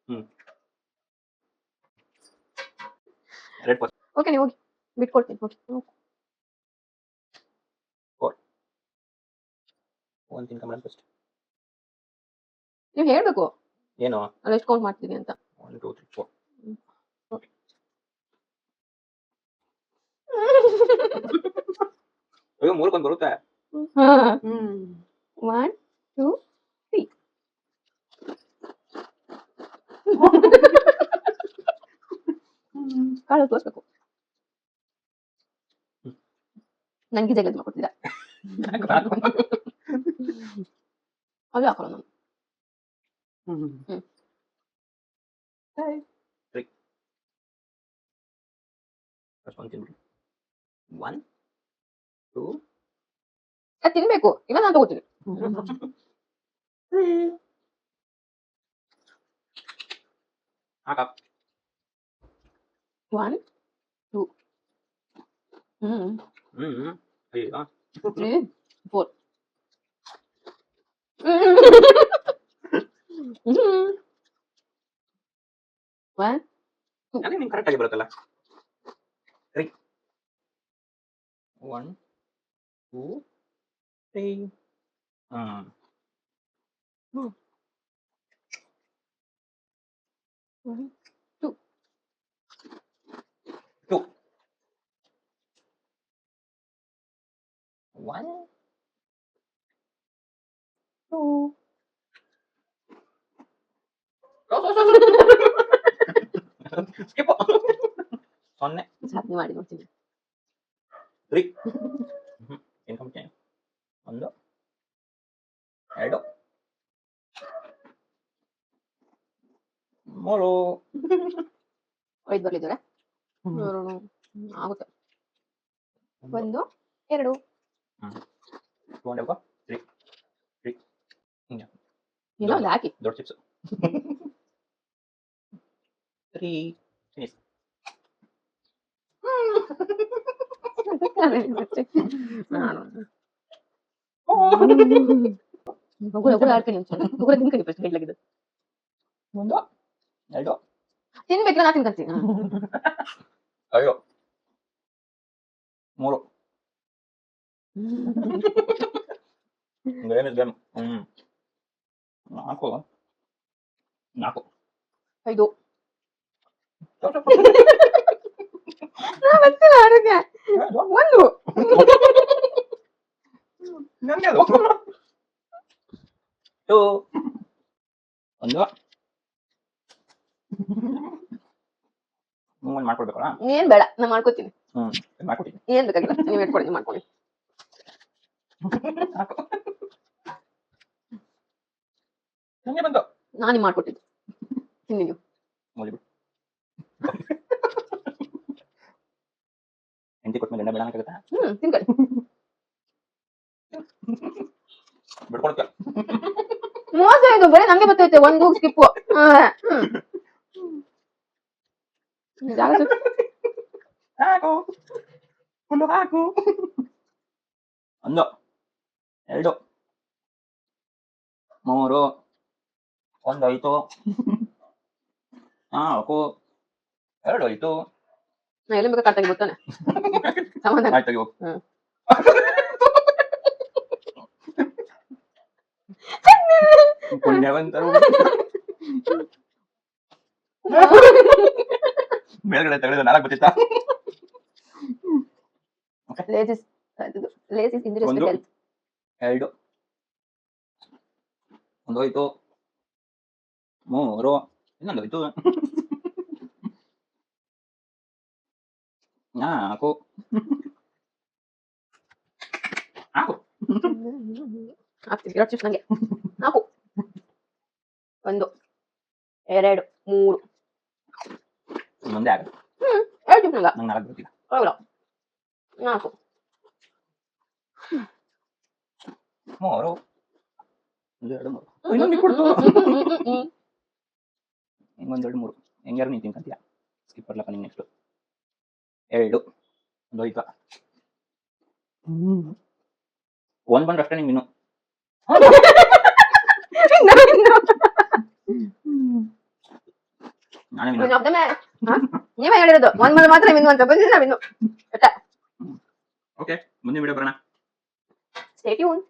ಹ್ಮ್ red first okay ನೀವು ಹೋಗಿ ಬಿಟ್ಕೊಡ್ತೀನಿ. Okay ಒಂದು ತಿನ್ ಕಮಲ ಫಸ್ಟ್ ನೀವು ಹೇಳ್ಬೇಕು ಏನು ಅಲ್ಲಿ ಎಷ್ಟು ಕೌಂಟ್ ಮಾಡ್ತೀನಿ ಅಂತ. 1 2 3 4 ಅಯ್ಯೋ ಮೂರಕ್ಕೊಂದು ಬರುತ್ತೆ. 1 2 3 ಕಾಳು ತೋರಿಸ್ಬೇಕು. ನನಗೆ ಜಗದ್ ಮಾಡ್ಕೊಡ್ತಿದ್ದ ಅದು ಹಾಕೋಣ ನಾನು. ಫಸ್ಟ್ ಒಂದು ತಿನ್ಬಿಡಿ 1 2 ಅದು ತಿನ್ಬೇಕು ಇಲ್ಲ ನಾನು ತಗೋತೀನಿ. ಹಾಕ 1 2 ಅಯ್ಯೋ 3 4 1 ಅದೇ ನಿಮ್ಗೆ ಕರೆಕ್ಟ್ ಆಗಿ ಬರುತ್ತಲ್ಲ. 1 2 3 2 2 1 2 ಸ್ಕಿಪ್ 0 ಸಾಧನೆ ಮಾಡಿ ನೋಡ್ತೀನಿ. 3 ಇನ್ಕಮ್ 1 2 3 ಐದು ಬರ್ಲಿದ್ದಾರೆ ಆಗುತ್ತೆ. 1 2 2 3 3 ಏನೋ ಒಂದು ಹಾಕಿ ದೊಡ್ಡ ಚಿಪ್ಸ್ 3 ಫಿನಿಶ್. ತಿನ್ಬೇಕಿಲ್ಲ ನಾ ತಿನ್ಕಂತೀನಿ. ಅಯ್ಯೋ 3 ಗೇಮ್ ಇಸ್ ಗೇಮ್ 4 4 5 ಬರ್ತಿಲ್ಲ ಆರೋಗ್ಯ 1 ನಂಗೆ ಅದು 2 1 ಒಂದು ಮಾಡ್ಕೊಡ್ಬೇಕಲ್ಲ. ಏನ್ ಬೇಡ ನಾ ಮಾಡ್ಕೋತೀನಿ. ಮಾಡ್ಕೊಡ್ತೀನಿ. ಏನ್ ಬೇಕಾಗಿಲ್ಲ ನೀವು ಇಟ್ಕೊಳ್ಳಿ ನೀವು ಮಾಡ್ಕೊಳ್ಳಿ. ನಂಗೆ ಬಂತು ನಾನು ಮಾಡ್ಕೊಟ್ಟಿದ್ದು ತಿನ್ನಿ ನೀವು. ಹೆಂಡತಿ ಕೊಟ್ಟ ಮೇಲೆ ಎಣ್ಣೆ ಬೇಡ ಅನ್ನಕ್ಕಾಗತ್ತಾ? ತಿನ್ಕೊಳ್ಳಿ ಬಿಡ್ಕೊಳಕ್ಕೆ ಮೋಸ ಇದು ಬರೀ ನಂಗೆ ಬರ್ತೈತೆ ಒಂದು ಸ್ಕಿಪ್ಪು. ಹಾಕು ಫುಲ್ಲು ಹಾಕು 1 2 3 1 ಆಯ್ತು 4 2 ಆಯ್ತು. ನಾ ಎಲ್ಲಿ ಬೇಕಾ ಕಟ್ಟಾಗಿ ಗೊತ್ತಾನೆ ಸಮಾಧಾನ. ಆಯ್ತು ತೆಗಿ ಹೋಗು. ಪುಣ್ಯವಂತರು ಮೇಲ್ಗಡೆ ತೆಗೆದ 4 ಗೊತ್ತಿತ್ತಾ? Lays is injurious to health. 2 1 ಆಯ್ತು 3 ಇನ್ನೊಂದು ಆಯ್ತು 4 ಹಾಕು ಹಾಕ್ತೀನಿ ಎರಡು ಚಿಪ್ಸ್ ನಂಗೆ ಹಾಕು 1 2 3 ಮುಂದೆ ಆಗ 2 ಚಿಪ್ಸ್ ನಂಗೆ ನಂಗೆ 4 ಗೊತ್ತಿಲ್ಲ. 4 3 2 3 ಇನ್ನೊಂದು ಕೊಡ್ತು ಇನ್ನೊಂದು 2 3 ಹೆಂಗಾರು ನೀನು ತಿನ್ಕಂತೀಯ. ಸ್ಕಿಪ್ ಬರ್ಲಪ್ಪ ನಿಂಗೆ ನೆಕ್ಸ್ಟ್ 2 1 ಆಯ್ತು 1 ಬಂದ್ರೆ ಅಷ್ಟೇ ನಿಂಗೆ ಇನ್ನು 2 ನಾನೇ Queen of the match. ಹಾ? ನೀವೇ ಹೇಳಿರೋದು ಒಂದ್ ಮಂದಿ ಮಾತ್ರ ವಿನ್ನು ಅಂತ ಬಂದಿದ್ರೆ ನಾವಿನ್ನು ಓಕೆ ಮುಂದಿನ ವಿಡಿಯೋ ಬರೋಣ ಸ್ಟೇ ಟ್ಯೂನ್